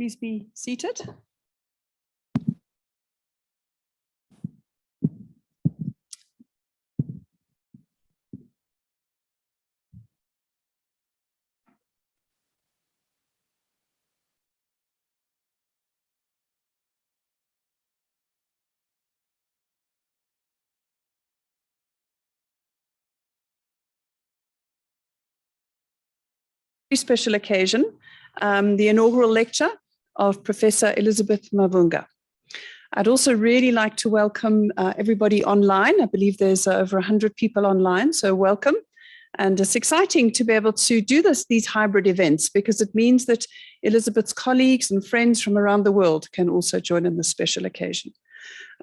Please be seated. Special occasion, the inaugural lecture of Professor Elizabeth Mavhunga. I'd also really like to welcome everybody online. I believe there's over 100 people online, so welcome. And it's exciting to be able to do these hybrid events because it means that Elizabeth's colleagues and friends from around the world can also join in this special occasion.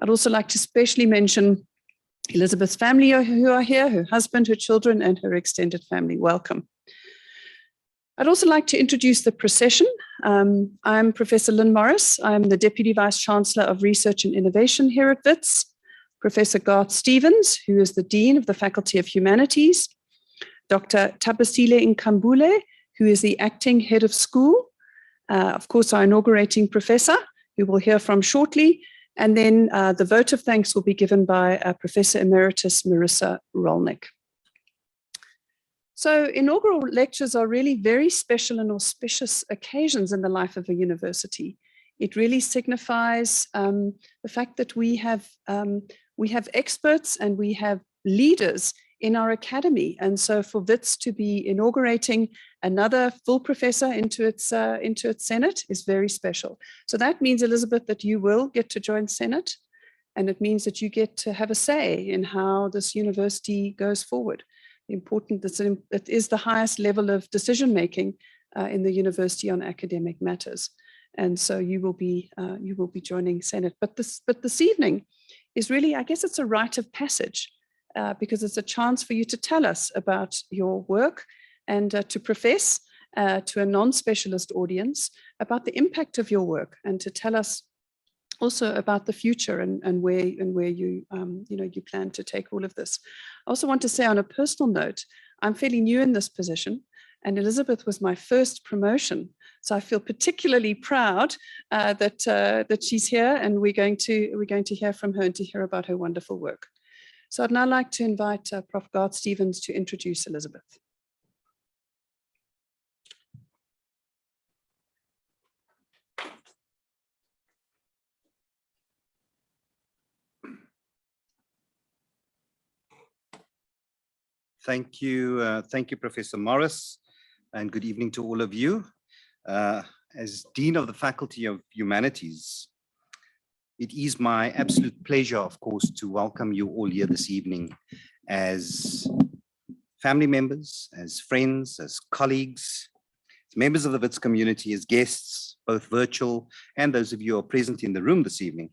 I'd also like to specially mention Elizabeth's family who are here, her husband, her children, and her extended family. Welcome. I'd also like to introduce the procession. I'm Professor Lynn Morris. I'm the Deputy Vice-Chancellor of Research and Innovation here at WITS. Professor Garth Stevens, who is the Dean of the Faculty of Humanities. Dr. Tabasile Nkambule, who is the Acting Head of School. Of course, our inaugurating professor, who we'll hear from shortly. And then the vote of thanks will be given by Professor Emeritus Marissa Rolnick. So inaugural lectures are really very special and auspicious occasions in the life of a university. It really signifies the fact that we have experts and we have leaders in our academy. And so for WITS to be inaugurating another full professor into its Senate is very special. So that means, Elizabeth, that you will get to join Senate, and it means that you get to have a say in how this university goes forward. Important that it is the highest level of decision-making in the university on academic matters. And so you will be joining Senate. But this evening is really, I guess it's a rite of passage because it's a chance for you to tell us about your work and to profess to a non-specialist audience about the impact of your work and to tell us also about the future and where you you plan to take all of this. I also want to say on a personal note, I'm fairly new in this position, and Elizabeth was my first promotion. So I feel particularly proud that she's here, and we're going to hear from her and to hear about her wonderful work. So I'd now like to invite Prof. Garth Stevens to introduce Elizabeth. Thank you, Professor Morris, and good evening to all of you. As Dean of the Faculty of Humanities, it is my absolute pleasure, of course, to welcome you all here this evening as family members, as friends, as colleagues, as members of the WITS community, as guests, both virtual and those of you who are present in the room this evening.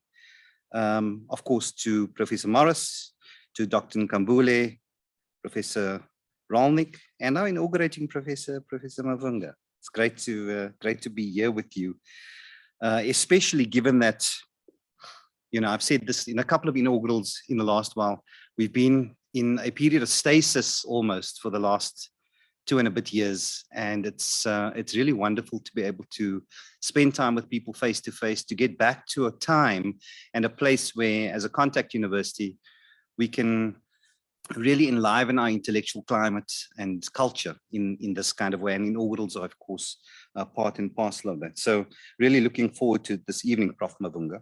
Of course, to Professor Morris, to Dr. Nkambule, Professor Rolnick, and our inaugurating Professor Mavhunga. It's great to be here with you, especially given that, I've said this in a couple of inaugurals in the last while. We've been in a period of stasis almost for the last 2 and a bit years, and it's really wonderful to be able to spend time with people face to face, to get back to a time and a place where, as a contact university, we can really enliven our intellectual climate and culture in this kind of way, and inaugurals are, of course, part and parcel of that. So really looking forward to this evening, Prof. Mavhunga.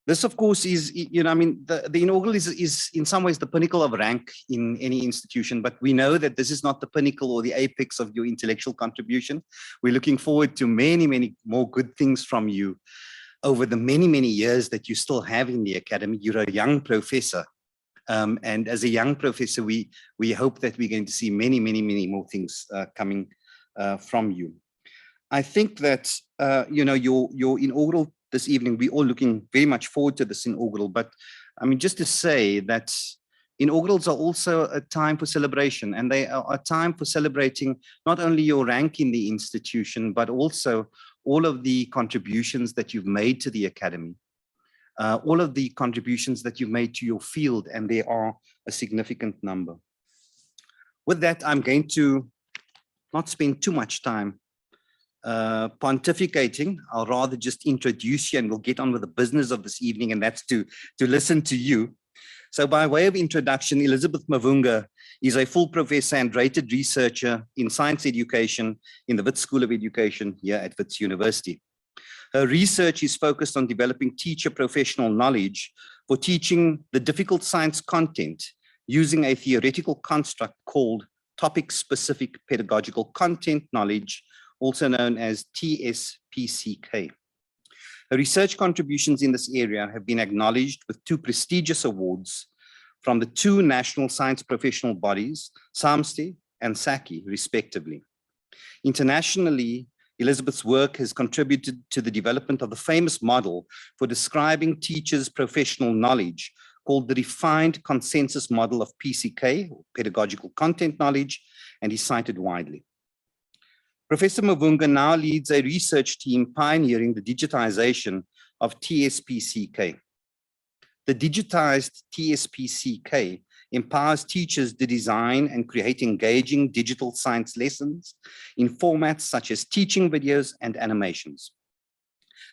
This, of course, is, the inaugural is in some ways the pinnacle of rank in any institution, but we know that this is not the pinnacle or the apex of your intellectual contribution. We're looking forward to many, many more good things from you over the many, many years that you still have in the academy. You're a young professor. And as a young professor, we hope that we're going to see many, many, many more things coming from you. I think that, your inaugural this evening, we're all looking very much forward to this inaugural, but just to say that inaugurals are also a time for celebration, and they are a time for celebrating not only your rank in the institution, but also all of the contributions that you've made to the academy. All of the contributions that you've made to your field, and there are a significant number. With that, I'm going to not spend too much time pontificating. I'll rather just introduce you and we'll get on with the business of this evening, and that's to listen to you. So by way of introduction, Elizabeth Mavhunga is a full professor and rated researcher in science education in the Wits School of Education here at Wits University. Her research is focused on developing teacher professional knowledge for teaching the difficult science content using a theoretical construct called topic-specific pedagogical content knowledge, also known as TSPCK. Her research contributions in this area have been acknowledged with 2 prestigious awards from the 2 national science professional bodies, SAMSTE and SACI, respectively. Internationally, Elizabeth's work has contributed to the development of the famous model for describing teachers' professional knowledge called the Refined Consensus Model of PCK, or Pedagogical Content Knowledge, and is cited widely. Professor Mavhunga now leads a research team pioneering the digitization of TSPCK. The digitized TSPCK empowers teachers to design and create engaging digital science lessons in formats such as teaching videos and animations,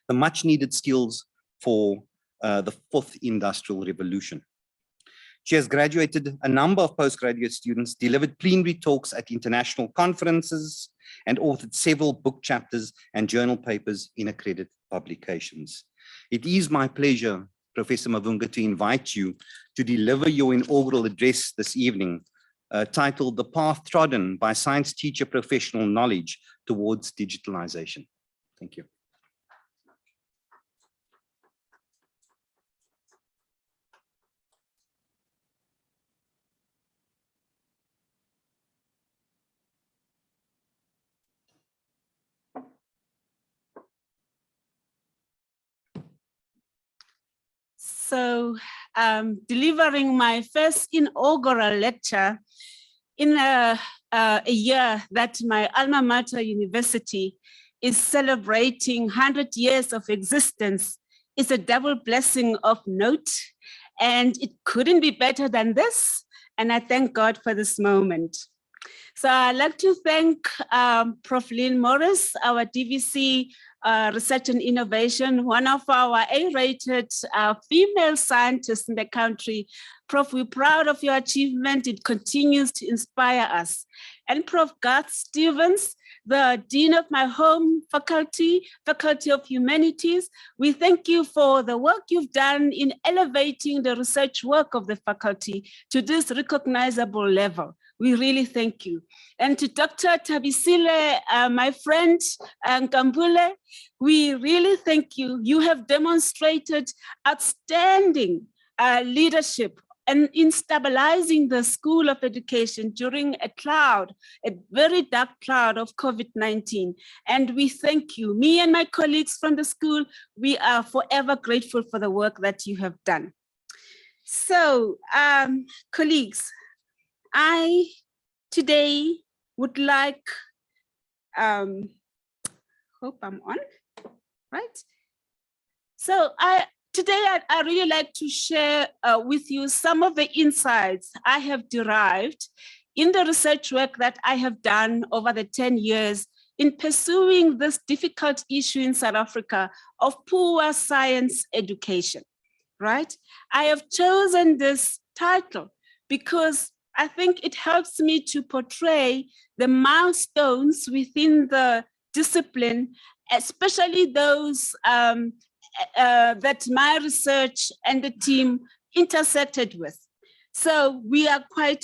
the much needed skills for the 4th industrial revolution. She has graduated a number of postgraduate students, delivered plenary talks at international conferences, and authored several book chapters and journal papers in accredited publications. It is my pleasure, Professor Mavhunga, to invite you to deliver your inaugural address this evening, titled "The Path Trodden by Science Teacher Professional Knowledge Towards Digitalization." Thank you. So delivering my first inaugural lecture in a year that my alma mater university is celebrating 100 years of existence is a double blessing of note, and it couldn't be better than this. And I thank God for this moment. So I'd like to thank Prof. Lynn Morris, our DVC Research and Innovation, one of our A-rated female scientists in the country. Prof, we're proud of your achievement. It continues to inspire us. And Prof. Garth Stevens, the Dean of my home faculty, Faculty of Humanities, we thank you for the work you've done in elevating the research work of the faculty to this recognizable level. We really thank you. And to Dr. Tabisile, my friend, Nkambule, we really thank you. You have demonstrated outstanding leadership and in stabilizing the School of Education during a very dark cloud of COVID-19. And we thank you. Me and my colleagues from the school, we are forever grateful for the work that you have done. So, colleagues, I today would like, hope I'm on, right? So today I really like to share with you some of the insights I have derived in the research work that I have done over the 10 years in pursuing this difficult issue in South Africa of poor science education, right? I have chosen this title because I think it helps me to portray the milestones within the discipline, especially those that my research and the team intersected with. So we are quite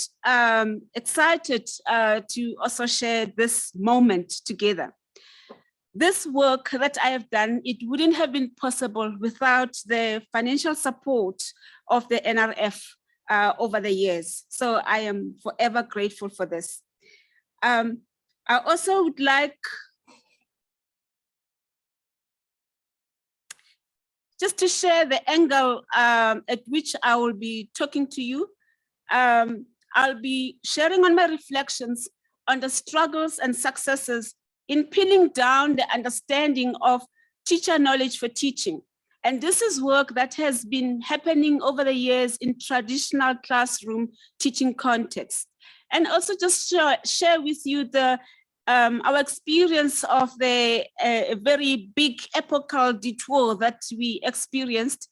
excited to also share this moment together. This work that I have done, it wouldn't have been possible without the financial support of the NRF over the years. So I am forever grateful for this. I also would like just to share the angle at which I will be talking to you. I'll be sharing on my reflections on the struggles and successes in pinning down the understanding of teacher knowledge for teaching. And this is work that has been happening over the years in traditional classroom teaching context. And also just share with you the our experience of the very big epochal detour that we experienced,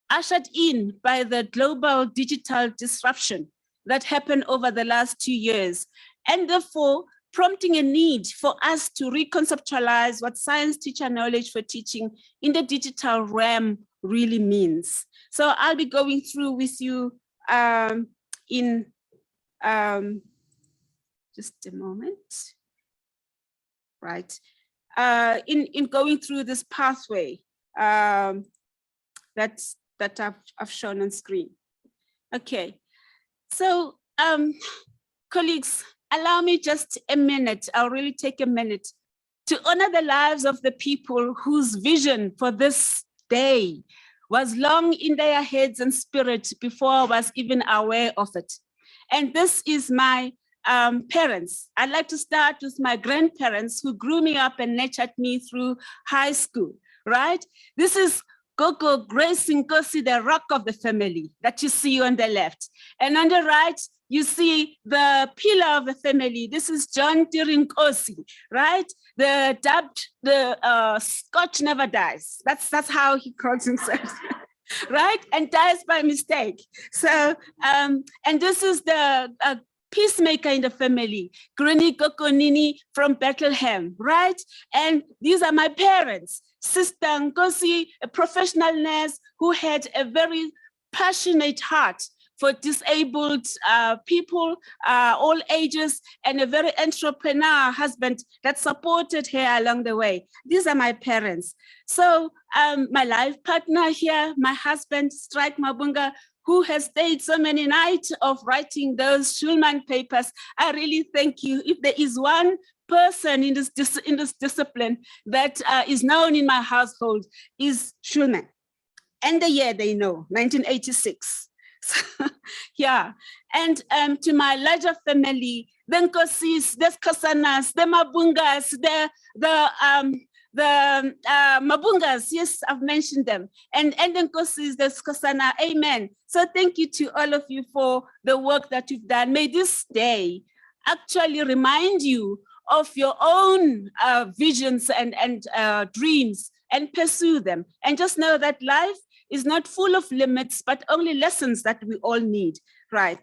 ushered in by the global digital disruption that happened over the last 2 years, and therefore prompting a need for us to reconceptualize what science teacher knowledge for teaching in the digital realm really means. So I'll be going through with you in just a moment, right? In going through this pathway that I've shown on screen. Okay, so colleagues, allow me just a minute. I'll really take a minute to honor the lives of the people whose vision for this day was long in their heads and spirit before I was even aware of it. And this is my parents. I'd like to start with my grandparents who grew me up and nurtured me through high school, right? This is Gogo Grace Nkosi, the rock of the family that you see on the left. And on the right, you see the pillar of the family. This is John Nkosi, right? The Scotch never dies. That's how he calls himself, right? And dies by mistake. So, and this is the peacemaker in the family, Granny Gokonini from Bethlehem, right? And these are my parents. Sister Nkosi, a professional nurse who had a very passionate heart for disabled people, all ages, and a very entrepreneur husband that supported her along the way. These are my parents. So my life partner here, my husband, Strike Mavhunga, who has stayed so many nights of writing those Schulman papers. I really thank you. If there is one person in this discipline that is known in my household, is Schulman. And the year they know, 1986. So, yeah, and to my larger family, the Nkosis, the Skosanas, the Mavhungas, the Mavhungas, yes, I've mentioned them, and the Nkosis, the Skosana, amen. So thank you to all of you for the work that you've done. May this day actually remind you of your own visions and dreams, and pursue them. And just know that life is not full of limits, but only lessons that we all need, right?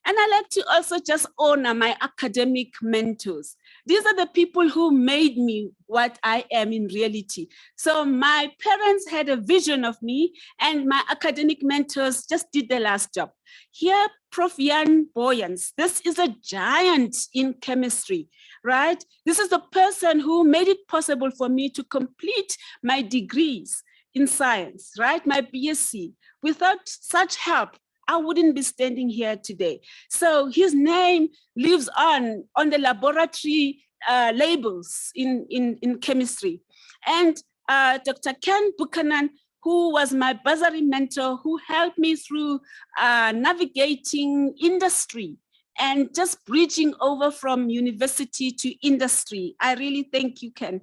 And I like to also just honor my academic mentors. These are the people who made me what I am in reality. So my parents had a vision of me, and my academic mentors just did the last job. Here, Prof. Jan Boyens, this is a giant in chemistry, right? This is the person who made it possible for me to complete my degrees in science, right? My BSc. Without such help, I wouldn't be standing here today. So his name lives on the laboratory labels in chemistry. And Dr. Ken Buchanan, who was my bursary mentor, who helped me through navigating industry and just bridging over from university to industry. I really thank you, Ken.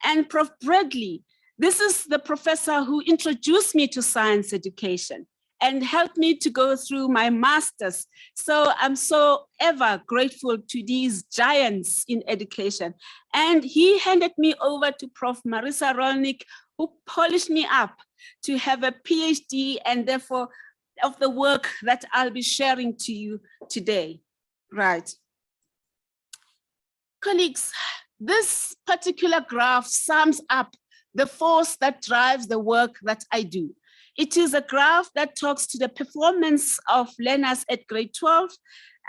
And Prof. Bradley, this is the professor who introduced me to science education and helped me to go through my master's. So I'm so ever grateful to these giants in education. And he handed me over to Prof. Marisa Rolnick, who polished me up to have a PhD, and therefore of the work that I'll be sharing to you today, right? Colleagues, this particular graph sums up the force that drives the work that I do. It is a graph that talks to the performance of learners at grade 12.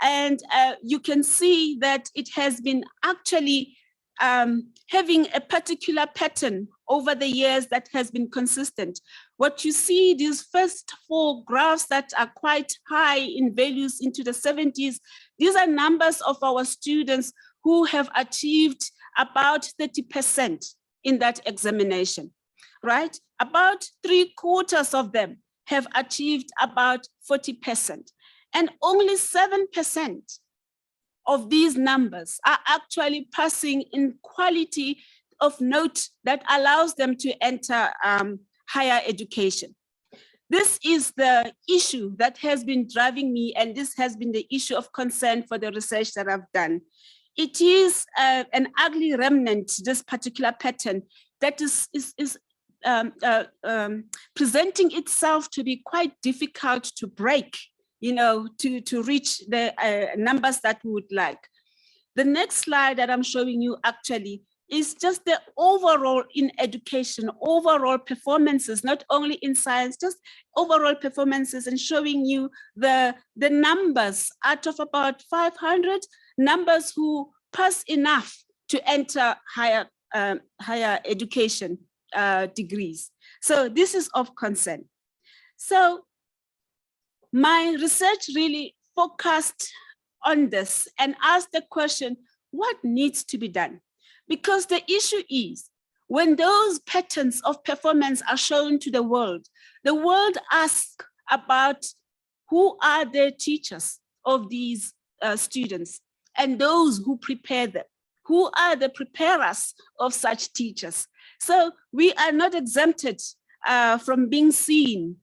And you can see that it has been actually having a particular pattern over the years that has been consistent. What you see, these first 4 graphs that are quite high in values into the 70s, these are numbers of our students who have achieved about 30% in that examination, right? About 3/4 of them have achieved about 40%. And only 7% of these numbers are actually passing in quality of note that allows them to enter higher education. This is the issue that has been driving me, and this has been the issue of concern for the research that I've done. it is an ugly remnant, this particular pattern, that is presenting itself to be quite difficult to break, to reach the numbers that we would like. The next slide that I'm showing you actually is just the overall in education, overall performances, not only in science, just overall performances, and showing you the numbers out of about 500 numbers who pass enough to enter higher education degrees. So this is of concern. So my research really focused on this and asked the question, what needs to be done? Because the issue is, when those patterns of performance are shown to the world asks about who are the teachers of these students and those who prepare them. Who are the preparers of such teachers? So we are not exempted from being seen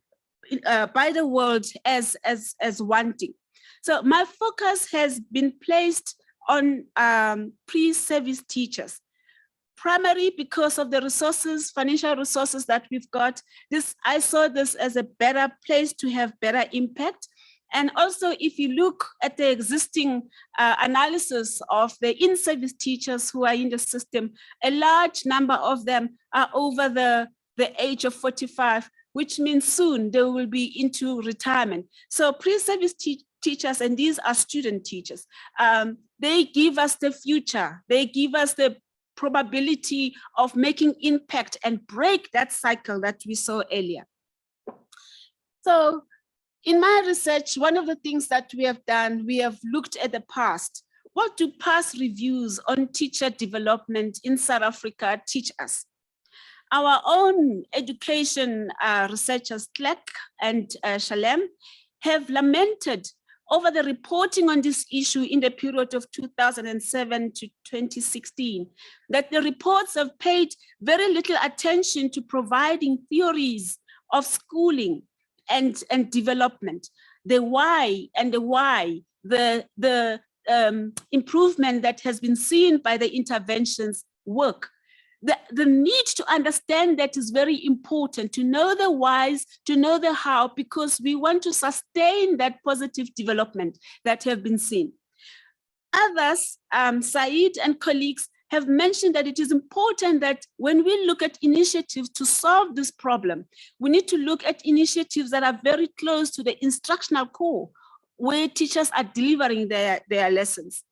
by the world as wanting. So my focus has been placed on pre-service teachers, primarily because of the resources, financial resources that we've got. I saw this as a better place to have better impact. And also, if you look at the existing analysis of the in-service teachers who are in the system, a large number of them are over the age of 45, which means soon they will be into retirement. So pre-service teachers, and these are student teachers, they give us the future. They give us the probability of making impact and break that cycle that we saw earlier. So in my research, one of the things that we have done, we have looked at the past. What do past reviews on teacher development in South Africa teach us? Our own education researchers, Clark and Shalem, have lamented over the reporting on this issue in the period of 2007 to 2016, that the reports have paid very little attention to providing theories of schooling and development, the why, the improvement that has been seen by the interventions work. The need to understand that is very important, to know the whys, to know the how, because we want to sustain that positive development that have been seen. Others, Said and colleagues, have mentioned that it is important that when we look at initiatives to solve this problem, we need to look at initiatives that are very close to the instructional core, where teachers are delivering their lessons.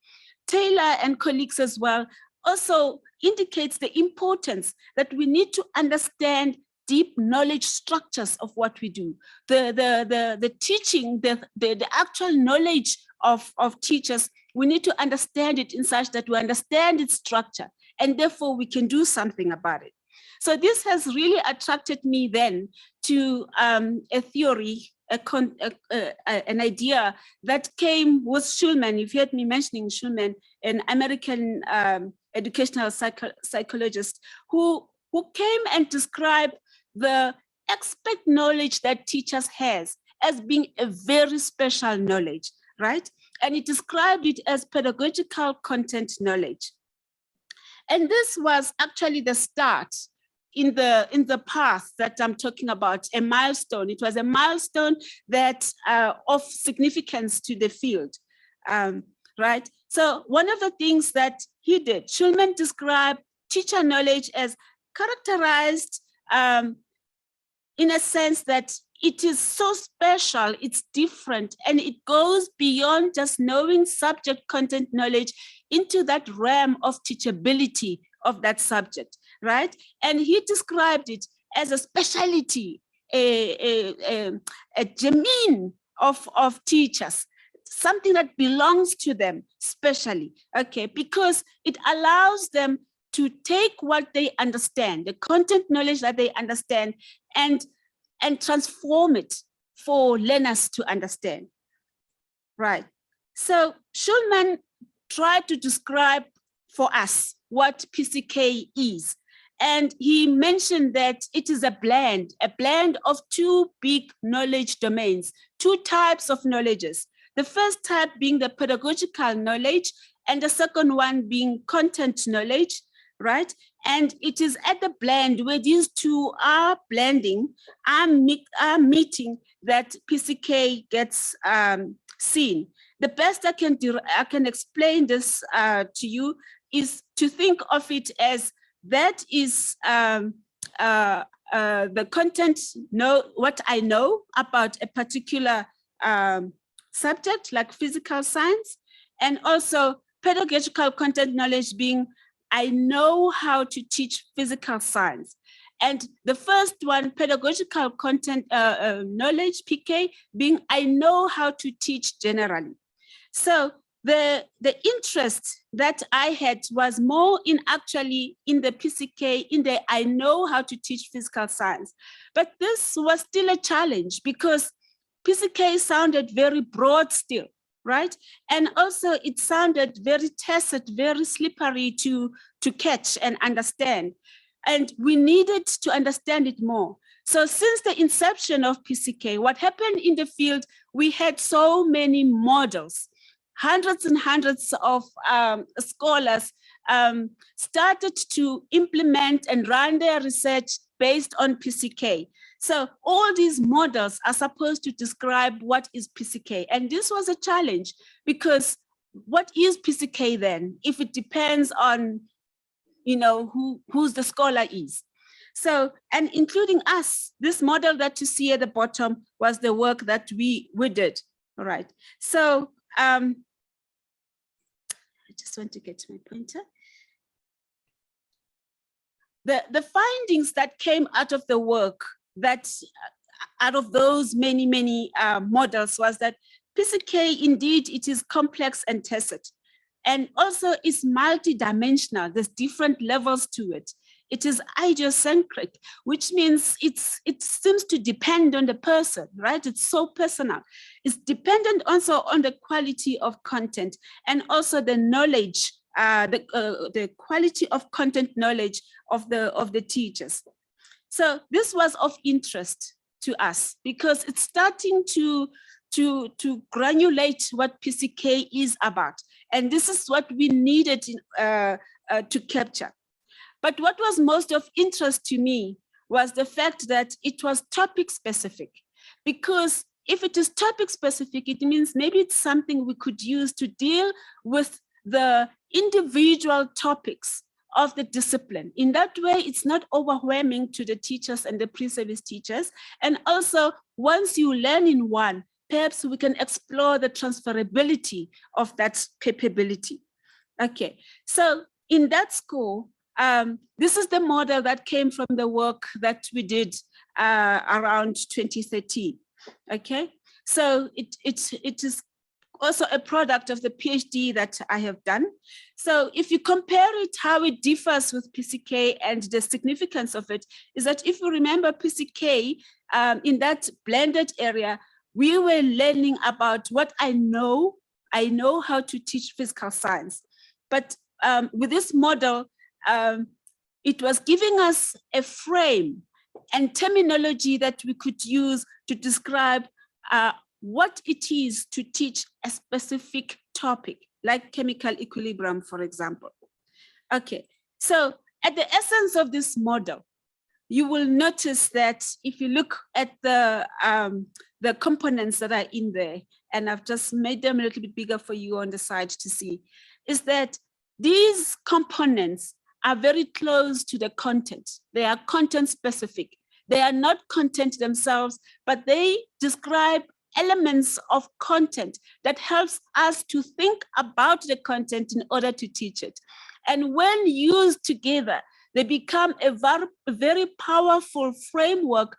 Taylor and colleagues as well also indicates the importance that we need to understand deep knowledge structures of what we do. The teaching, the actual knowledge of teachers, we need to understand it in such that we understand its structure, and therefore we can do something about it. So this has really attracted me then to a theory, an idea that came with Schulman. You've heard me mentioning Schulman, an American educational psychologist who came and described the expert knowledge that teachers has as being a very special knowledge, right? And he described it as pedagogical content knowledge. And this was actually the start in the path that I'm talking about, a milestone. It was a milestone that of significance to the field, right? So one of the things that he did, Schulman described teacher knowledge as characterized in a sense that it is so special, it's different, and it goes beyond just knowing subject content knowledge into that realm of teachability of that subject, right? And he described it as a specialty, a gemein of teachers, something that belongs to them specially, okay? Because it allows them to take what they understand, the content knowledge that they understand, and transform it for learners to understand, right? So Schulman tried to describe for us what PCK is. And he mentioned that it is a blend of two big knowledge domains, two types of knowledges. The first type being the pedagogical knowledge, and the second one being content knowledge, right? And it is at the blend where these two are blending, are meeting, that PCK gets seen. The best I can explain this to you is to think of it as that is the content, what I know about a particular subject like physical science, and also pedagogical content knowledge being I know how to teach physical science. And the first one, pedagogical content knowledge, PK, being I know how to teach generally. So the interest that I had was more in actually in the PCK, in the I know how to teach physical science. But this was still a challenge because PCK sounded very broad still, right? And also it sounded very tacit, very slippery to catch and understand. And we needed to understand it more. So since the inception of PCK, what happened in the field, we had so many models. Hundreds and hundreds of scholars started to implement and run their research based on PCK. So all these models are supposed to describe what is PCK. And this was a challenge because what is PCK then, if it depends on, you know, who's the scholar is. So, and including us, this model that you see at the bottom was the work that we did, all right? So, I just want to get my pointer. The findings that came out of the work, that out of those many models, was that PCK, indeed, it is complex and tacit. And also it's multidimensional. There's different levels to it. It is idiosyncratic, which means it seems to depend on the person, right? It's so personal. It's dependent also on the quality of content and also the knowledge, the quality of content knowledge of the teachers. So this was of interest to us because it's starting to granulate what PCK is about. And this is what we needed to capture. But what was most of interest to me was the fact that it was topic specific. Because if it is topic specific, it means maybe it's something we could use to deal with the individual topics of the discipline. In that way, it's not overwhelming to the teachers and the pre-service teachers. And also, once you learn in one, perhaps we can explore the transferability of that capability. Okay, so in that school, this is the model that came from the work that we did around 2013. Okay, so it is also a product of the PhD that I have done. So if you compare it, how it differs with PCK and the significance of it is that if you remember PCK in that blended area, we were learning about what I know how to teach physical science. But with this model, it was giving us a frame and terminology that we could use to describe what it is to teach a specific topic, like chemical equilibrium, for example. Okay, so at the essence of this model, you will notice that if you look at the components that are in there, and I've just made them a little bit bigger for you on the side to see, is that these components are very close to the content. They are content specific. They are not content themselves, but they describe elements of content that helps us to think about the content in order to teach it. And when used together, they become a very powerful framework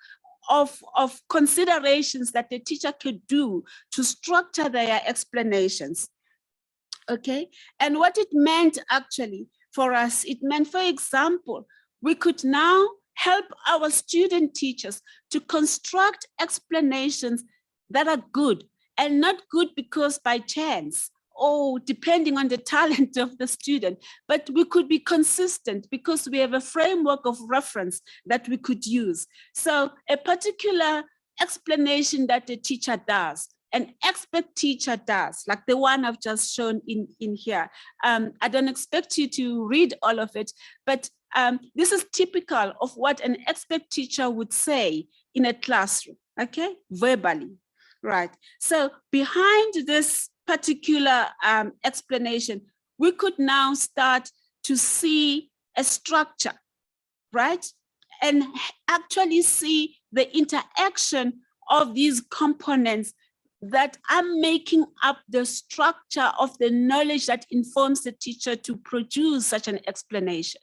of considerations that the teacher could do to structure their explanations. Okay, and what it meant actually for us, it meant, for example, we could now help our student teachers to construct explanations that are good, and not good because by chance or depending on the talent of the student, but we could be consistent because we have a framework of reference that we could use. So a particular explanation that the teacher does an expert teacher does, like the one I've just shown in here. I don't expect you to read all of it, but this is typical of what an expert teacher would say in a classroom, okay, verbally, right? So behind this particular explanation, we could now start to see a structure, right? And actually see the interaction of these components that are making up the structure of the knowledge that informs the teacher to produce such an explanation.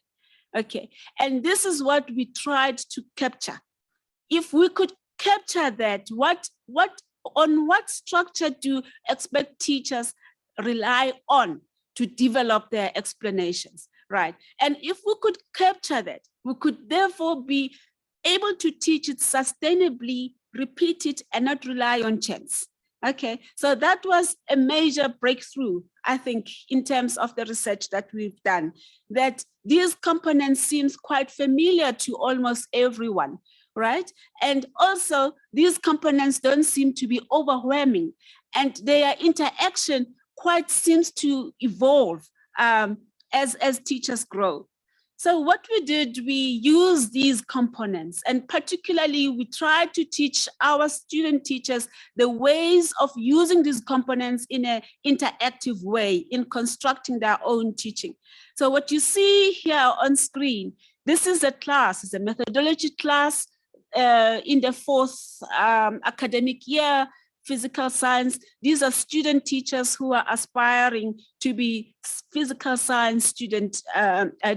Okay, and this is what we tried to capture. If we could capture that, on what structure do expert teachers rely on to develop their explanations, right? And if we could capture that, we could therefore be able to teach it sustainably, repeat it, and not rely on chance. Okay, so that was a major breakthrough, I think, in terms of the research that we've done, that these components seems quite familiar to almost everyone, right? And also these components don't seem to be overwhelming, and their interaction quite seems to evolve as teachers grow. So what we did, we used these components, and particularly we tried to teach our student teachers the ways of using these components in an interactive way in constructing their own teaching. So what you see here on screen, this is a class, it's a methodology class in the 4th academic year, physical science. These are student teachers who are aspiring to be physical science student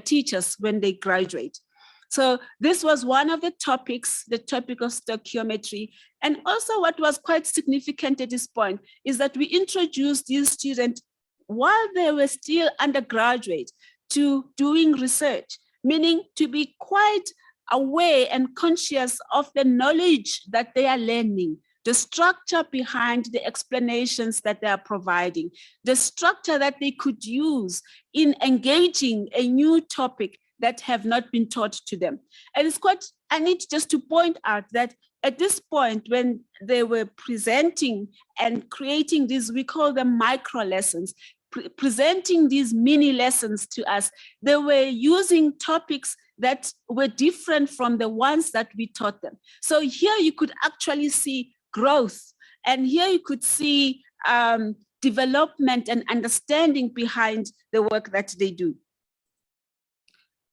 teachers when they graduate. So this was one of the topics, the topic of stoichiometry. And also what was quite significant at this point is that we introduced these students while they were still undergraduate to doing research, meaning to be quite aware and conscious of the knowledge that they are learning, the structure behind the explanations that they are providing, the structure that they could use in engaging a new topic that have not been taught to them. And it's quite, I need just to point out that at this point, when they were presenting and creating these, we call them micro lessons, presenting these mini lessons to us, they were using topics that were different from the ones that we taught them. So here you could actually see growth, and here you could see development and understanding behind the work that they do.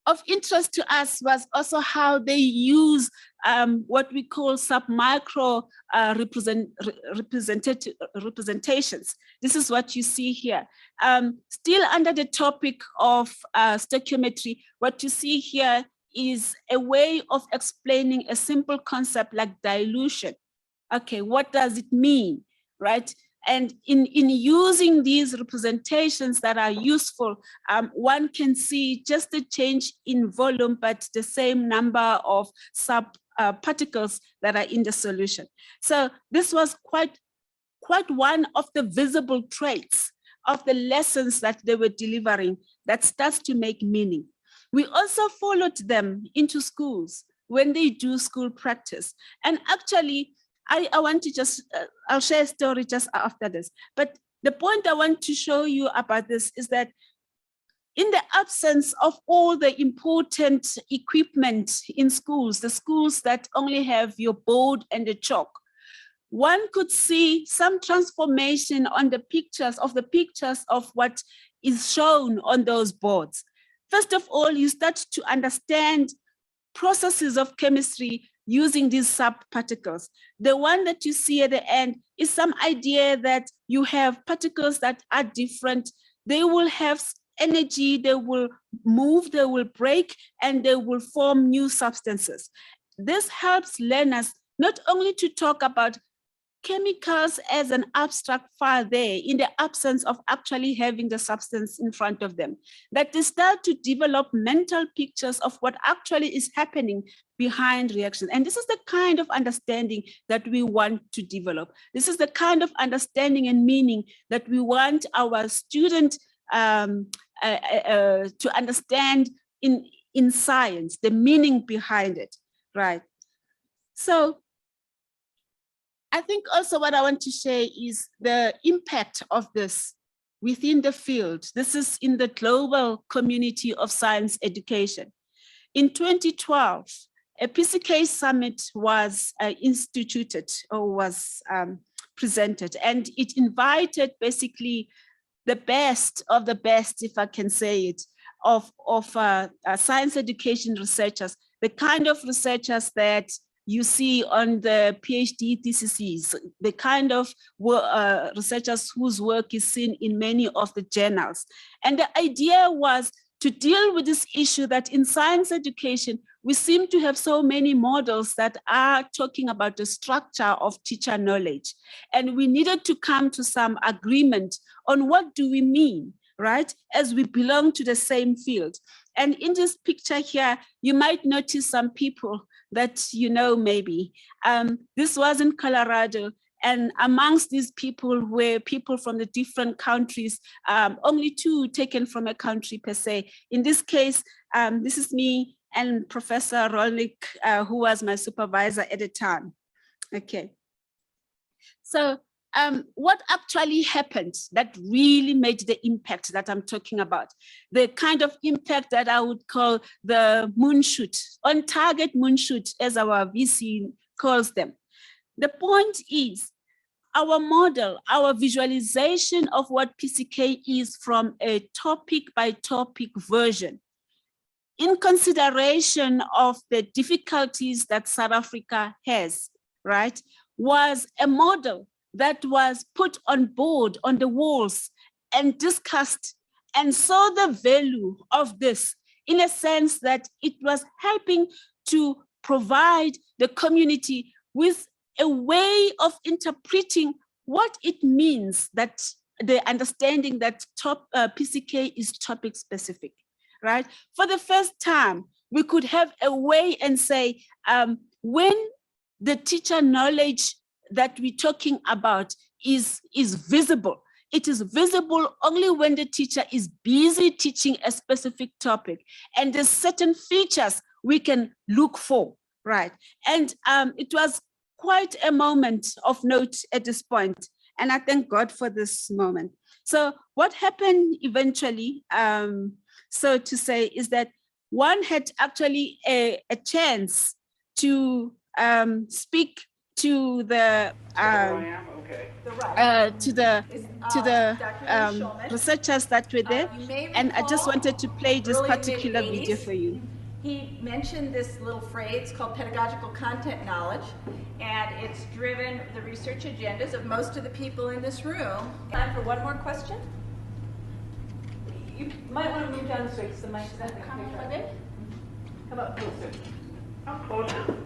Of interest to us was also how they use what we call sub-micro representations. This is what you see here. Still under the topic of stoichiometry, what you see here is a way of explaining a simple concept like dilution. Okay, what does it mean, right? And in using these representations that are useful, one can see just a change in volume, but the same number of particles that are in the solution. So this was quite one of the visible traits of the lessons that they were delivering that starts to make meaning. We also followed them into schools when they do school practice. And actually, I want to just, I'll share a story just after this. But the point I want to show you about this is that in the absence of all the important equipment in schools, the schools that only have your board and the chalk, one could see some transformation on the pictures of what is shown on those boards. First of all, you start to understand processes of chemistry using these subparticles. The one that you see at the end is some idea that you have particles that are different. They will have energy, they will move, they will break, and they will form new substances. This helps learners not only to talk about chemicals as an abstract file there in the absence of actually having the substance in front of them, that they start to develop mental pictures of what actually is happening behind reactions. And this is the kind of understanding that we want to develop. This is the kind of understanding and meaning that we want our students to understand in science, the meaning behind it, right? So I think also what I want to share is the impact of this within the field. This is in the global community of science education. In 2012, a PCK summit was instituted or was presented, and it invited basically the best of the best, if I can say it, of science education researchers, the kind of researchers that you see on the PhD theses, the kind of researchers whose work is seen in many of the journals. And the idea was to deal with this issue that in science education, we seem to have so many models that are talking about the structure of teacher knowledge. And we needed to come to some agreement on what do we mean, right? As we belong to the same field. And in this picture here, you might notice some people that you know maybe. This was in Colorado. And amongst these people were people from the different countries, only two taken from a country per se. In this case, this is me and Professor Rolnick, who was my supervisor at the time. Okay. So what actually happened that really made the impact that I'm talking about? The kind of impact that I would call the moonshoot, on-target moonshoot, as our VC calls them. The point is, our model, our visualization of what PCK is from a topic by topic version, in consideration of the difficulties that South Africa has, right, was a model that was put on board on the walls and discussed and saw the value of this in a sense that it was helping to provide the community with a way of interpreting what it means, that the understanding that PCK is topic specific, right? For the first time, we could have a way and say, when the teacher knowledge that we're talking about is visible, it is visible only when the teacher is busy teaching a specific topic, and there's certain features we can look for, right? And it was quite a moment of note at this point, and I thank God for this moment. So what happened eventually, so to say, is that one had actually a chance to speak to the researchers that were there, and I just wanted to play this particular video for you. He mentioned this little phrase called pedagogical content knowledge, and it's driven the research agendas of most of the people in this room. Time for one more question? You might want to move down this way because the mic is not coming from it. Come up closer. Come closer.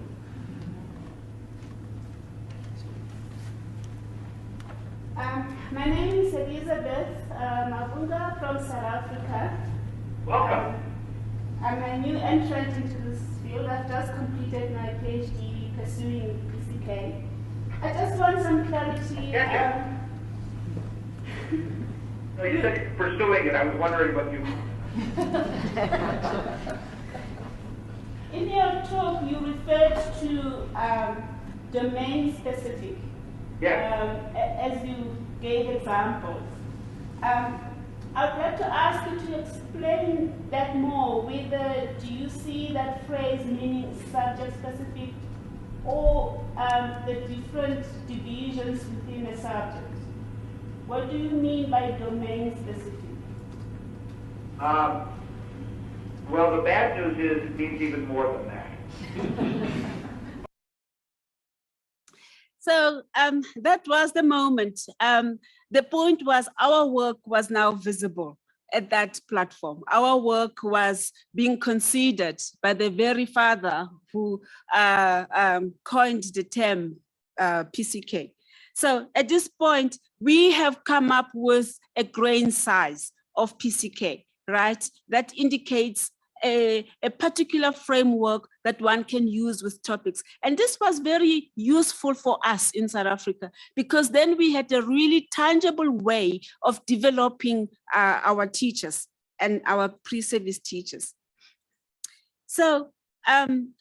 My name is Elizabeth Mavhunga from South Africa. Welcome. I'm a new entrant into this field. I've just completed my PhD pursuing PCK. I just want some clarity. No, you said pursuing it. I was wondering what you... In your talk, you referred to domain specific. Yes. As you gave examples. I'd like to ask you to explain that more. Whether do you see that phrase meaning subject specific, or the different divisions within a subject? What do you mean by domain specific? Well, the bad news is it means even more than that. So that was the moment. The point was our work was now visible at that platform. Our work was being considered by the very father who coined the term PCK. So at this point, we have come up with a grain size of PCK, right? That indicates a particular framework that one can use with topics. And this was very useful for us in South Africa, because then we had a really tangible way of developing our teachers and our pre-service teachers. So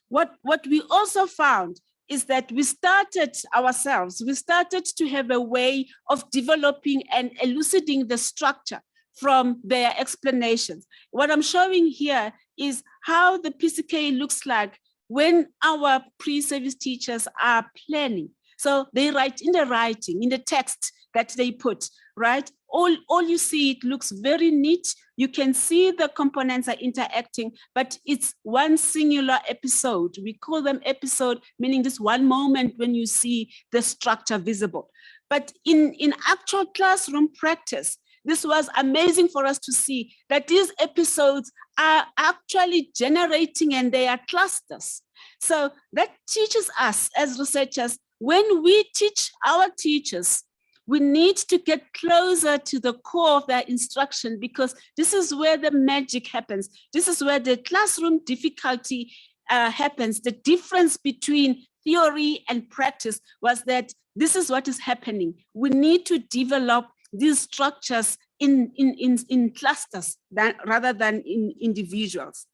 what we also found is that we started to have a way of developing and elucidating the structure from their explanations. What I'm showing here is how the PCK looks like when our pre-service teachers are planning. So they write in the text that they put, right? All you see, it looks very neat. You can see the components are interacting, but it's one singular episode. We call them episode, meaning this one moment when you see the structure visible. But in actual classroom practice, this was amazing for us to see that these episodes are actually generating, and they are clusters. So that teaches us as researchers, when we teach our teachers, we need to get closer to the core of their instruction, because this is where the magic happens. This is where the classroom difficulty happens. The difference between theory and practice was that this is what is happening. We need to develop these structures in clusters rather than in individuals.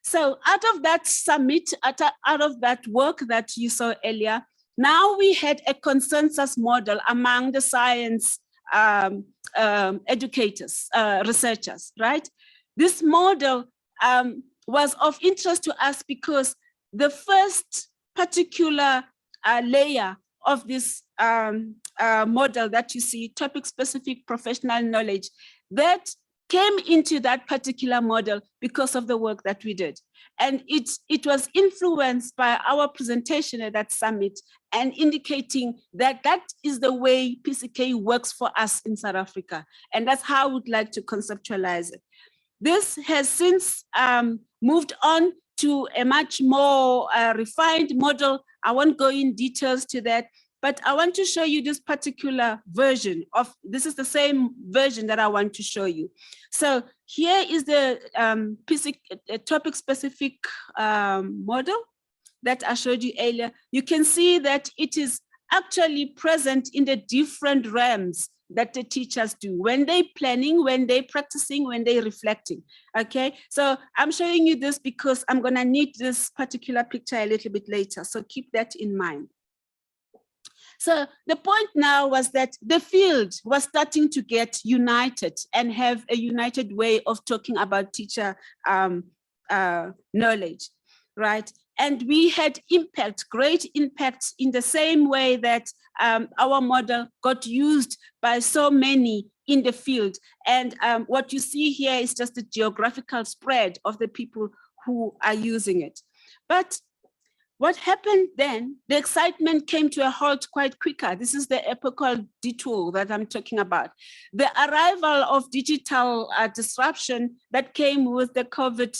So out of that summit, out of that work that you saw earlier, now we had a consensus model among the science educators, researchers, right? This model was of interest to us because the first particular layer of this model that you see, topic-specific professional knowledge, that came into that particular model because of the work that we did. And it was influenced by our presentation at that summit and indicating that that is the way PCK works for us in South Africa. And that's how I would like to conceptualize it. This has since moved on to a much more refined model. I won't go in details to that, but I want to show you this particular version of, this is the same version that I want to show you. So here is the topic-specific model that I showed you earlier. You can see that it is actually present in the different realms that the teachers do when they're planning, when they're practicing, when they're reflecting, okay? So I'm showing you this because I'm gonna need this particular picture a little bit later, so keep that in mind. So the point now was that the field was starting to get united and have a united way of talking about teacher knowledge, right? And we had impact, great impact, in the same way that our model got used by so many in the field. And what you see here is just the geographical spread of the people who are using it. But what happened then, the excitement came to a halt quite quicker. This is the epochal detour that I'm talking about. The arrival of digital disruption that came with the COVID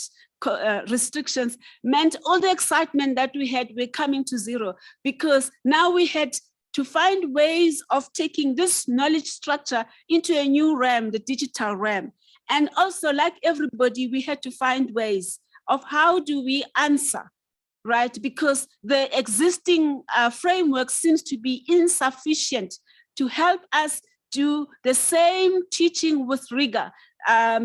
restrictions meant all the excitement that we had were coming to zero, because now we had to find ways of taking this knowledge structure into a new realm, the digital realm. And also, like everybody, we had to find ways of how do we answer, right? Because the existing framework seems to be insufficient to help us do the same teaching with rigor,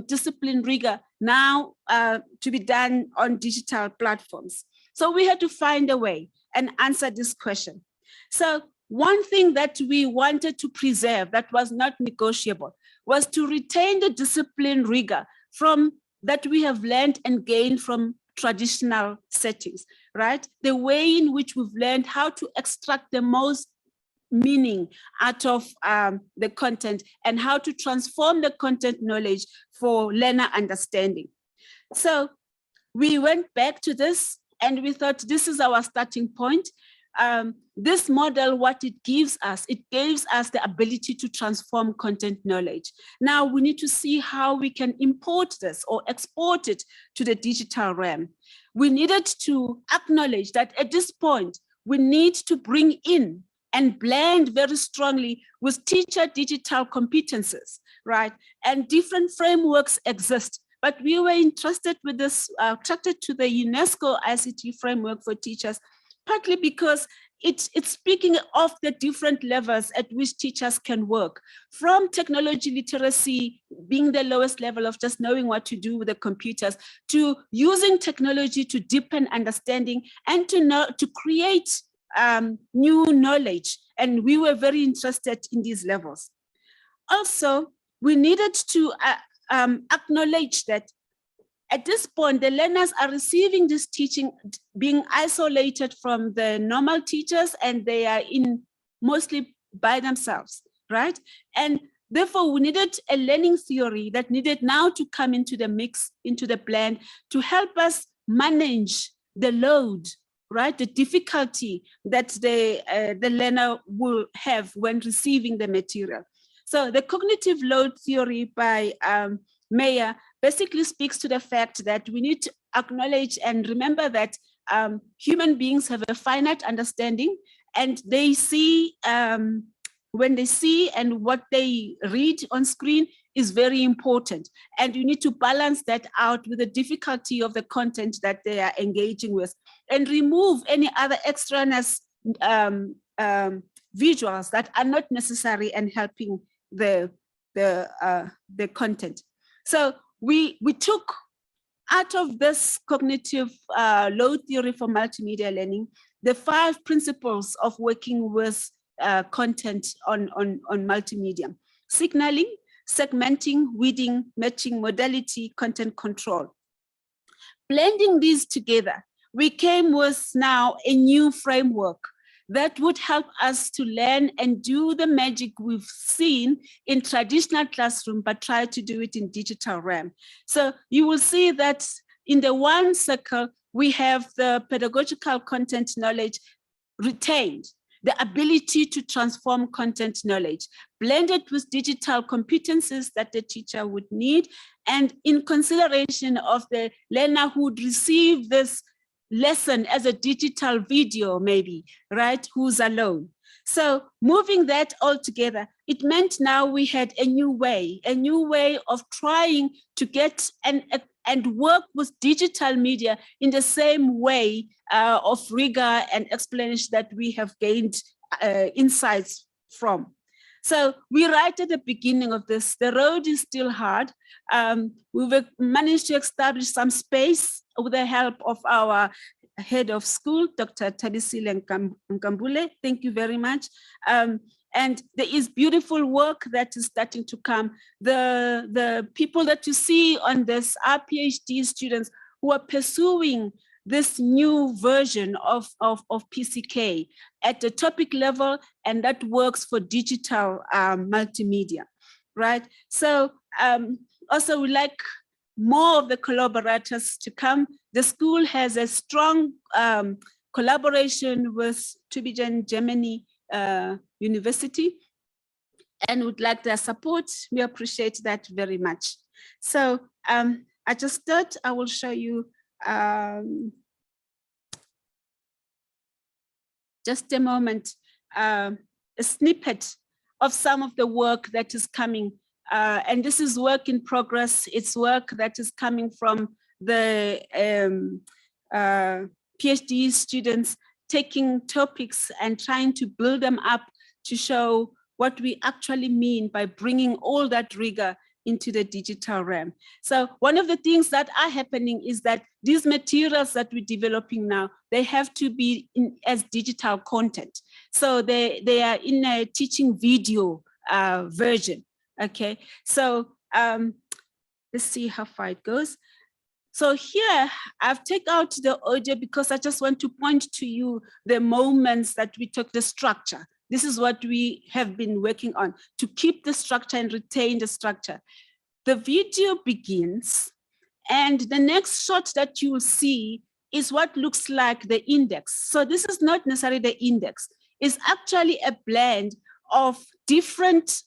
discipline rigor, now to be done on digital platforms. So we had to find a way and answer this question. So one thing that we wanted to preserve that was not negotiable was to retain the discipline rigor from that we have learned and gained from traditional settings, right? The way in which we've learned how to extract the most meaning out of the content and how to transform the content knowledge for learner understanding. So we went back to this and we thought this is our starting point. This model, what it gives us the ability to transform content knowledge. Now we need to see how we can import this or export it to the digital realm. We needed to acknowledge that at this point, we need to bring in and blend very strongly with teacher digital competences, right? And different frameworks exist, but we were interested with this, attracted to the UNESCO ICT framework for teachers, partly because it's speaking of the different levels at which teachers can work, from technology literacy being the lowest level of just knowing what to do with the computers, to using technology to deepen understanding and to create new knowledge, and we were very interested in these levels. Also, we needed to acknowledge that at this point, the learners are receiving this teaching, being isolated from the normal teachers, and they are mostly by themselves, right? And therefore, we needed a learning theory that needed now to come into the mix, into the blend, to help us manage the load, right? The difficulty that the learner will have when receiving the material. So the cognitive load theory by Mayer basically speaks to the fact that we need to acknowledge and remember that human beings have a finite understanding, and they see, when they see and what they read on screen is very important. And you need to balance that out with the difficulty of the content that they are engaging with, and remove any other extraneous visuals that are not necessary and helping the content. So we took out of this cognitive load theory for multimedia learning the 5 principles of working with content on multimedia: signaling, segmenting, weeding, matching, modality, content control. Blending these together, we came with now a new framework that would help us to learn and do the magic we've seen in traditional classroom, but try to do it in digital realm. So you will see that in the one circle, we have the pedagogical content knowledge retained, the ability to transform content knowledge, blended with digital competencies that the teacher would need, and in consideration of the learner who would receive this lesson as a digital video, maybe, right, who's alone. So moving that all together, it meant now we had a new way of trying to get and work with digital media in the same way of rigor and explanation that we have gained insights from. So we right at the beginning of this, the road is still hard. We've managed to establish some space with the help of our head of school, Dr. Tadisile Nkambule. Thank you very much. And there is beautiful work that is starting to come. The people that you see on this are PhD students who are pursuing this new version of PCK at the topic level, and that works for digital multimedia, right? So also we like more of the collaborators to come. The school has a strong collaboration with Tübingen Germany University, and would like their support. We appreciate that very much. So I just thought I will show you just a moment, a snippet of some of the work that is coming. And this is work in progress. It's work that is coming from the PhD students taking topics and trying to build them up to show what we actually mean by bringing all that rigor into the digital realm. So one of the things that are happening is that these materials that we're developing now, they have to be as digital content. So they are in a teaching video version, okay? So let's see how far it goes. So here I've taken out the audio because I just want to point to you the moments that we took the structure. This is what we have been working on, to keep the structure and retain the structure. The video begins, and the next shot that you will see is what looks like the index. So this is not necessarily the index. It's actually a blend of different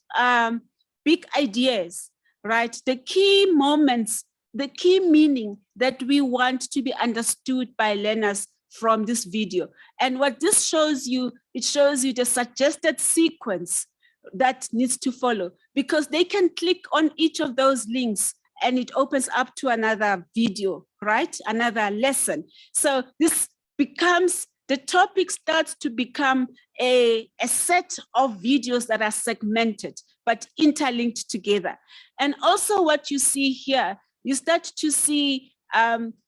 big ideas, right? The key moments, the key meaning that we want to be understood by learners from this video. And what this shows you, it shows you the suggested sequence that needs to follow, because they can click on each of those links and it opens up to another video, right? Another lesson. So this becomes, the topic starts to become a set of videos that are segmented, but interlinked together. And also what you see here, you start to see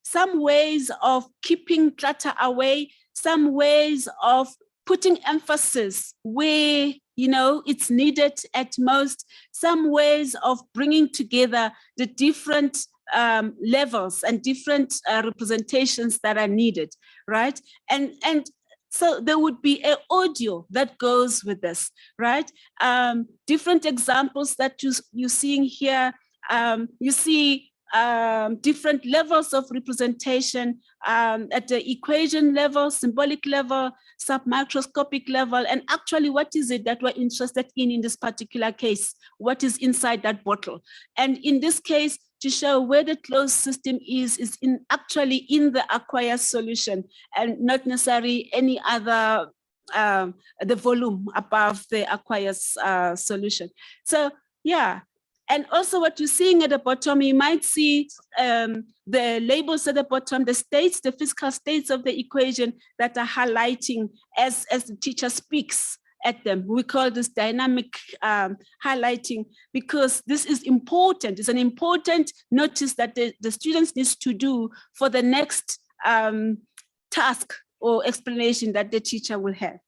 some ways of keeping clutter away, some ways of putting emphasis where, you know, it's needed at most, some ways of bringing together the different levels and different representations that are needed, right? And so there would be an audio that goes with this, right? Different examples that you're seeing here. You see different levels of representation at the equation level, symbolic level, submicroscopic level, and actually what is it that we're interested in this particular case? What is inside that bottle? And in this case, to show where the closed system is actually in the aqueous solution and not necessarily any other, the volume above the aqueous solution. So yeah. And also what you're seeing at the bottom, you might see the labels at the bottom, the states, the physical states of the equation that are highlighting as the teacher speaks at them. We call this dynamic highlighting, because this is important. It's an important notice that the students need to do for the next task or explanation that the teacher will have.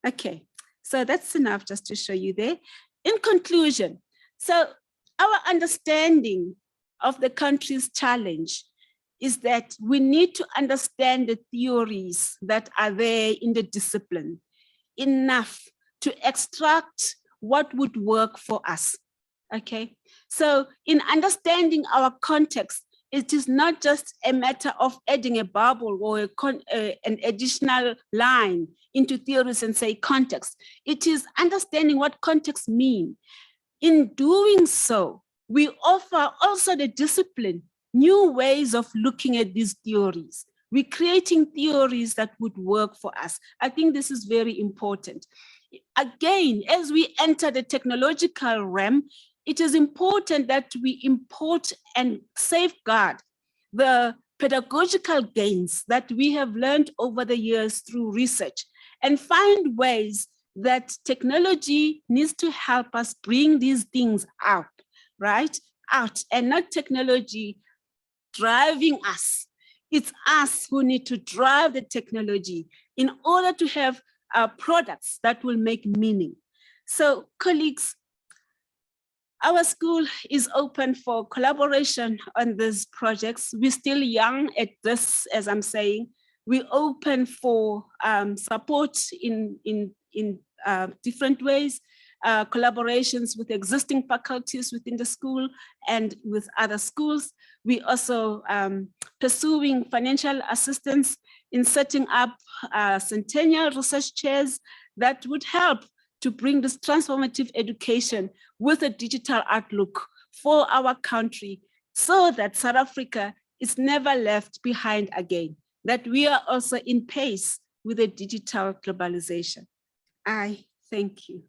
Okay, so that's enough just to show you there. In conclusion, so our understanding of the country's challenge is that we need to understand the theories that are there in the discipline enough to extract what would work for us, okay? So in understanding our context, it is not just a matter of adding a bubble or an additional line into theories and say context. It is understanding what context means. In doing so, we offer also the discipline new ways of looking at these theories. We're creating theories that would work for us. I think this is very important. Again, as we enter the technological realm, it is important that we import and safeguard the pedagogical gains that we have learned over the years through research and find ways that technology needs to help us bring these things out, right? Out, and not technology driving us. It's us who need to drive the technology in order to have products that will make meaning. So colleagues, our school is open for collaboration on these projects. We're still young at this, as I'm saying. We're open for support in different ways, collaborations with existing faculties within the school and with other schools. We also pursuing financial assistance in setting up centennial research chairs that would help to bring this transformative education with a digital outlook for our country, so that South Africa is never left behind again, that we are also in pace with the digital globalization. I thank you.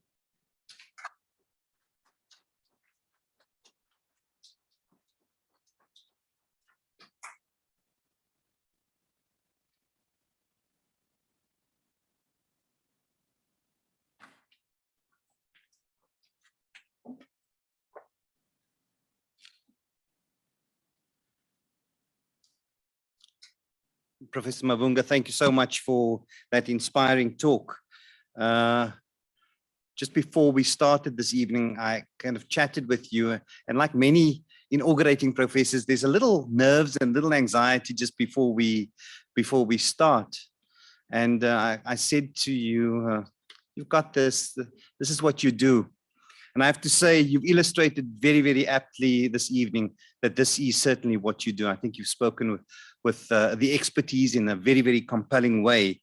Professor Mavhunga, thank you so much for that inspiring talk. Just before we started this evening, I kind of chatted with you, and like many inaugurating professors, there's a little nerves and little anxiety just before we start. And I said to you, you've got this, this is what you do. And I have to say, you've illustrated very, very aptly this evening that this is certainly what you do. I think you've spoken with the expertise in a very, very compelling way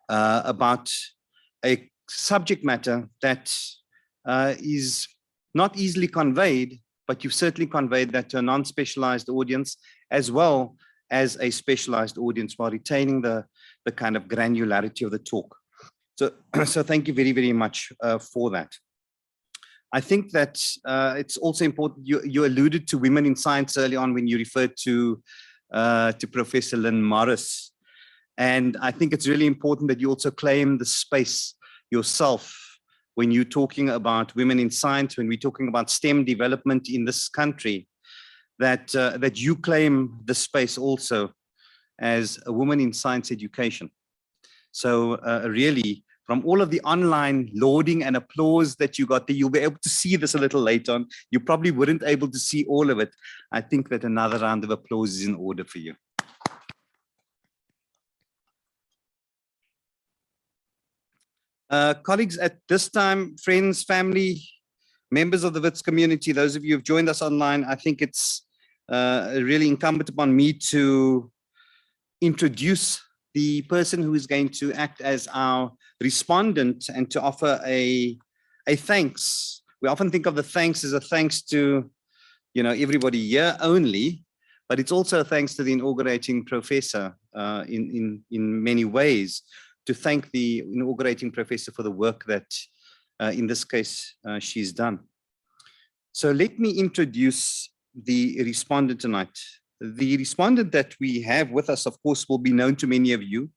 about a subject matter that is not easily conveyed, but you've certainly conveyed that to a non-specialized audience as well as a specialized audience while retaining the kind of granularity of the talk. So thank you very, very much for that. I think that it's also important, you alluded to women in science early on when you referred to Professor Lynn Morris. And I think it's really important that you also claim the space yourself when you're talking about women in science, when we're talking about STEM development in this country, that you claim the space also as a woman in science education. So really, from all of the online lauding and applause that you got there. You'll be able to see this a little later on. You probably weren't able to see all of it. I think that another round of applause is in order for you. Colleagues, at this time, friends, family, members of the WITS community, those of you who've joined us online, I think it's really incumbent upon me to introduce the person who is going to act as our respondent and to offer a thanks. We often think of the thanks as a thanks to, you know, everybody here only, but it's also a thanks to the inaugurating professor in many ways, to thank the inaugurating professor for the work that, in this case, she's done. So let me introduce the respondent tonight. The respondent that we have with us, of course, will be known to many of you,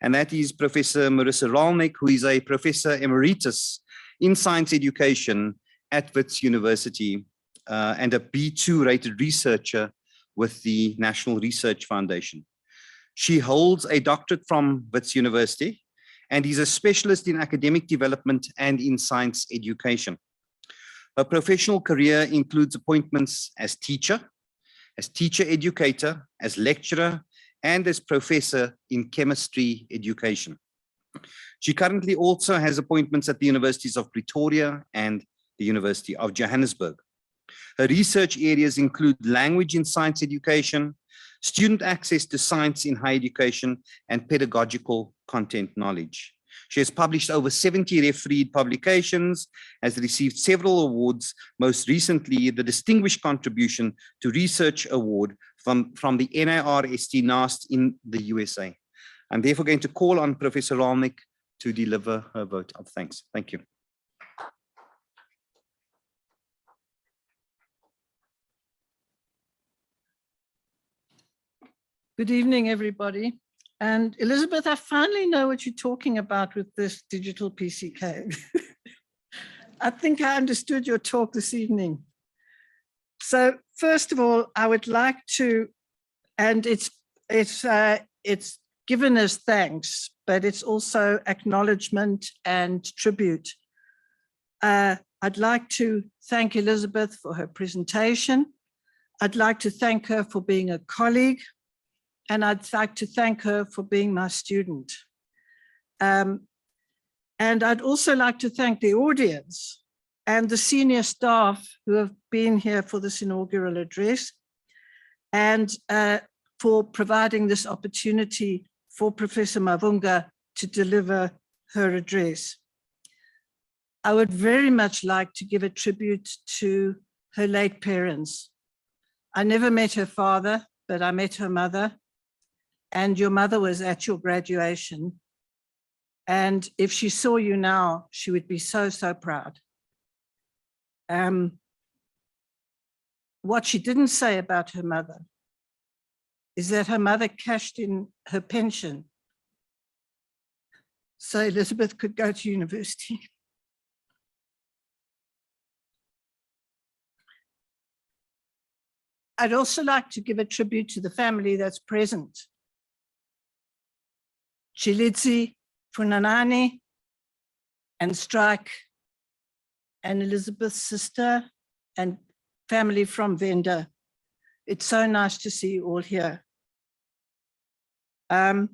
and that is Professor Marissa Rolnick, who is a Professor Emeritus in Science Education at WITS University and a B2 rated researcher with the National Research Foundation. She holds a doctorate from WITS University and is a specialist in academic development and in science education. Her professional career includes appointments as teacher educator, as lecturer, and as professor in chemistry education. She currently also has appointments at the Universities of Pretoria and the University of Johannesburg. Her research areas include language in science education, student access to science in higher education, and pedagogical content knowledge. She has published over 70 refereed publications, has received several awards, most recently the Distinguished Contribution to Research Award from the NIRST NAST in the USA. I'm therefore going to call on Professor Rolnick to deliver her vote of thanks. Thank you. Good evening, everybody. And Elizabeth, I finally know what you're talking about with this digital PCK. I think I understood your talk this evening. So first of all, I would like to, and it's given as thanks, but it's also acknowledgement and tribute. I'd like to thank Elizabeth for her presentation. I'd like to thank her for being a colleague. And I'd like to thank her for being my student. And I'd also like to thank the audience and the senior staff who have been here for this inaugural address and for providing this opportunity for Professor Mavhunga to deliver her address. I would very much like to give a tribute to her late parents. I never met her father, but I met her mother. And your mother was at your graduation. And if she saw you now, she would be so, so proud. What she didn't say about her mother is that her mother cashed in her pension so Elizabeth could go to university. I'd also like to give a tribute to the family that's present. Chilidzi, Funanani, and Strike, and Elizabeth's sister, and family from Venda. It's so nice to see you all here. But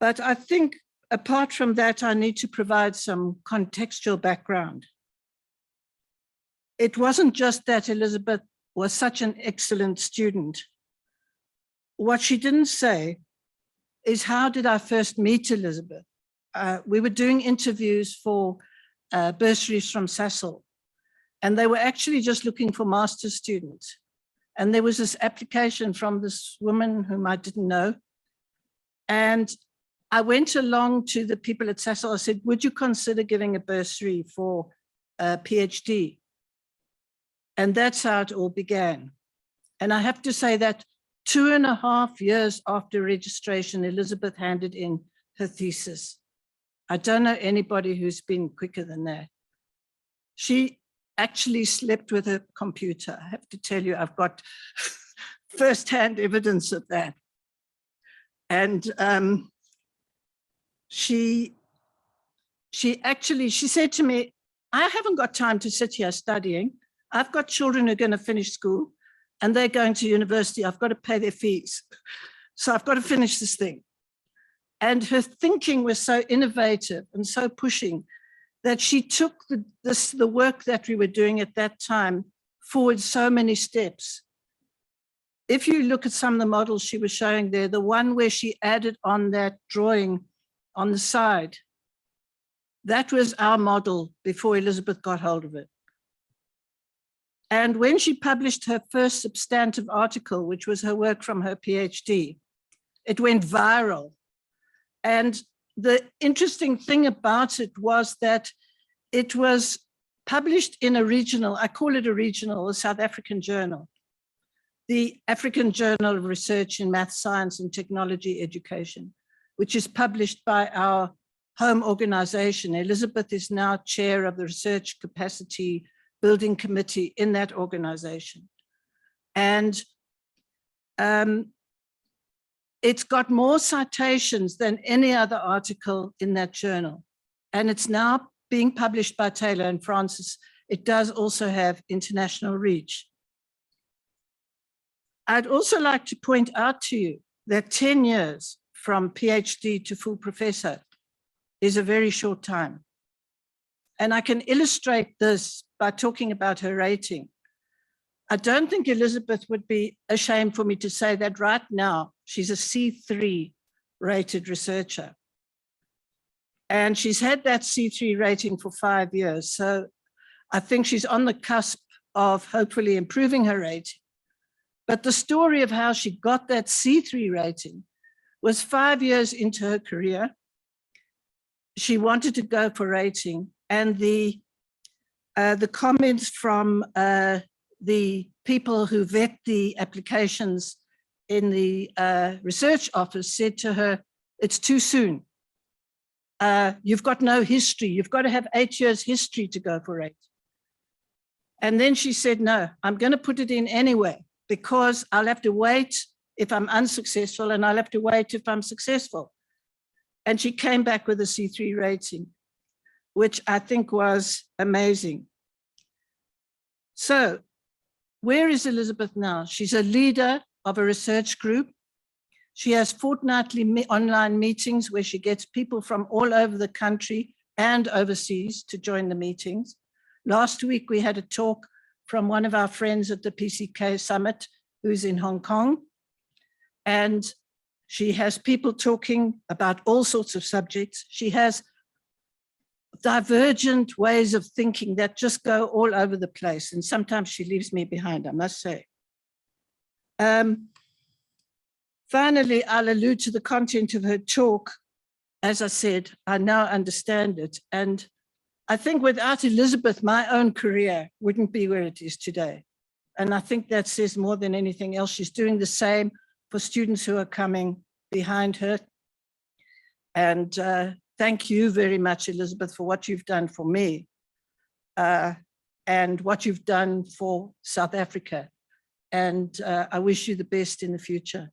I think apart from that, I need to provide some contextual background. It wasn't just that Elizabeth was such an excellent student. What she didn't say is, how did I first meet Elizabeth? We were doing interviews for bursaries from Sasol, and they were actually just looking for master's students. And there was this application from this woman whom I didn't know. And I went along to the people at Sasol. I said, would you consider giving a bursary for a PhD? And that's how it all began. And I have to say that 2.5 years after registration, Elizabeth handed in her thesis. I don't know anybody who's been quicker than that. She actually slept with her computer. I have to tell you, I've got firsthand evidence of that. And she she said to me, I haven't got time to sit here studying. I've got children who are going to finish school and they're going to university. I've got to pay their fees. So I've got to finish this thing. And her thinking was so innovative and so pushing that she took the work that we were doing at that time forward so many steps. If you look at some of the models she was showing there, the one where she added on that drawing on the side, that was our model before Elizabeth got hold of it. And when she published her first substantive article, which was her work from her PhD, it went viral. And the interesting thing about it was that it was published in a regional, I call it a regional, a South African journal, the African Journal of Research in Math, Science and Technology Education, which is published by our home organization. Elizabeth is now chair of the Research Capacity Building Committee in that organization. And it's got more citations than any other article in that journal. And it's now being published by Taylor and Francis. It does also have international reach. I'd also like to point out to you that 10 years from PhD to full professor is a very short time. And I can illustrate this by talking about her rating. I don't think Elizabeth would be ashamed for me to say that right now she's a C3 rated researcher. And she's had that C3 rating for 5 years. So I think she's on the cusp of hopefully improving her rating. But the story of how she got that C3 rating was 5 years into her career. She wanted to go for rating, and the comments from the people who vet the applications in the research office said to her, it's too soon. You've got no history. You've got to have 8 years history to go for rating. And then she said, no, I'm going to put it in anyway, because I'll have to wait if I'm unsuccessful and I'll have to wait if I'm successful. And she came back with a C3 rating, which I think was amazing. So where is Elizabeth now? She's a leader of a research group. She has fortnightly online meetings where she gets people from all over the country and overseas to join the meetings. Last week, we had a talk from one of our friends at the PCK Summit, who's in Hong Kong. And she has people talking about all sorts of subjects. She has divergent ways of thinking that just go all over the place. And sometimes she leaves me behind, I must say. Finally, I'll allude to the content of her talk. As I said, I now understand it. And I think without Elizabeth, my own career wouldn't be where it is today. And I think that says more than anything else. She's doing the same for students who are coming behind her. And thank you very much, Elizabeth, for what you've done for me and what you've done for South Africa. And I wish you the best in the future.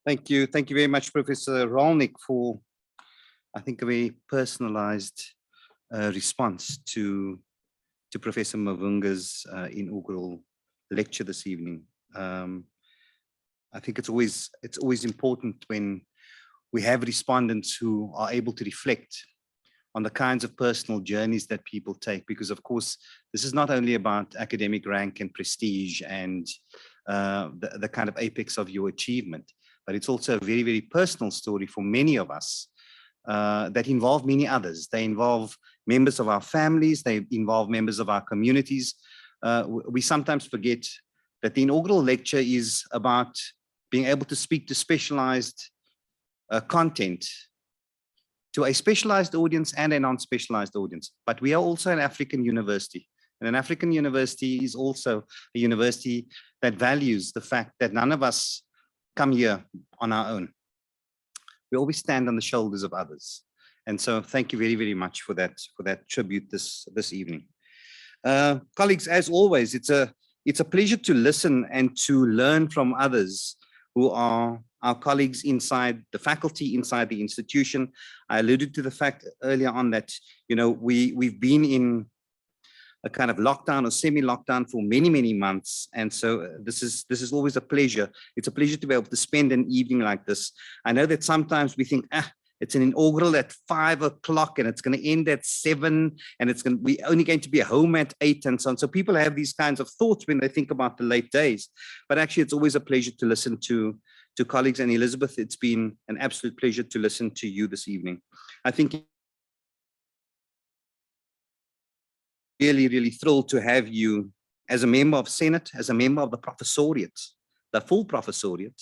Thank you. Thank you very much, Professor Rolnick, for, I think, a very personalized response to Professor Mavhunga's inaugural lecture this evening. I think it's always important when we have respondents who are able to reflect on the kinds of personal journeys that people take, because of course, this is not only about academic rank and prestige and the kind of apex of your achievement, but it's also a very, very personal story for many of us that involve many others. They involve members of our families, they involve members of our communities. We sometimes forget that the inaugural lecture is about being able to speak to specialized content to a specialized audience and a non-specialized audience. But we are also an African university, and an African university is also a university that values the fact that none of us come here on our own. We always stand on the shoulders of others. And so thank you very, very much for that tribute this evening. Colleagues, as always, it's a pleasure to listen and to learn from others who are our colleagues inside the faculty, inside the institution. I alluded to the fact earlier on that, we've been in a kind of lockdown or semi-lockdown for many, many months. And so this is always a pleasure. It's a pleasure to be able to spend an evening like this. I know that sometimes we think, it's an inaugural at 5 o'clock and it's going to end at 7 and we're only going to be home at 8 and so on. So people have these kinds of thoughts when they think about the late days, but actually it's always a pleasure to listen to colleagues. And Elizabeth, it's been an absolute pleasure to listen to you this evening. I think really, really thrilled to have you as a member of Senate, as a member of the professoriate, the full professoriate,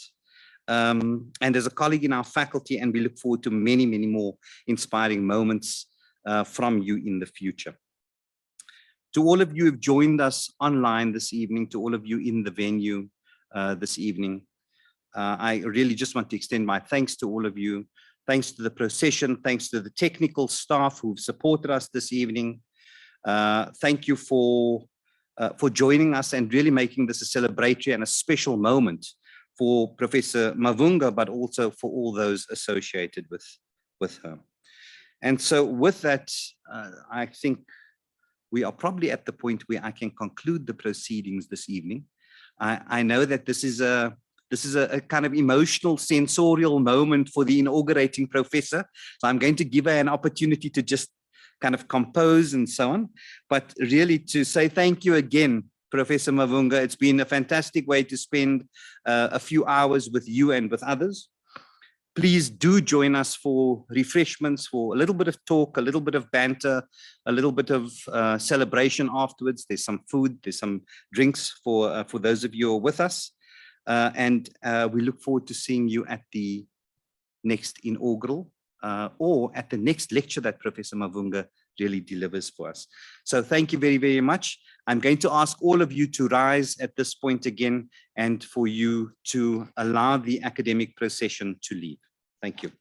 and as a colleague in our faculty, and we look forward to many, many more inspiring moments from you in the future. To all of you who've joined us online this evening, to all of you in the venue this evening, I really just want to extend my thanks to all of you. Thanks to the procession, thanks to the technical staff who've supported us this evening. Thank you for joining us and really making this a celebratory and a special moment for Professor Mavhunga, but also for all those associated with her. And so with that, I think we are probably at the point where I can conclude the proceedings this evening. I know that this is a kind of emotional, sensorial moment for the inaugurating professor. So I'm going to give her an opportunity to just kind of compose and so on, but really to say thank you again, Professor Mavhunga. It's been a fantastic way to spend a few hours with you and with others. Please do join us for refreshments, for a little bit of talk, a little bit of banter, a little bit of celebration afterwards. There's some food, there's some drinks for those of you who are with us. And we look forward to seeing you at the next inaugural or at the next lecture that Professor Mavhunga really delivers for us. So thank you very, very much. I'm going to ask all of you to rise at this point again and for you to allow the academic procession to leave. Thank you.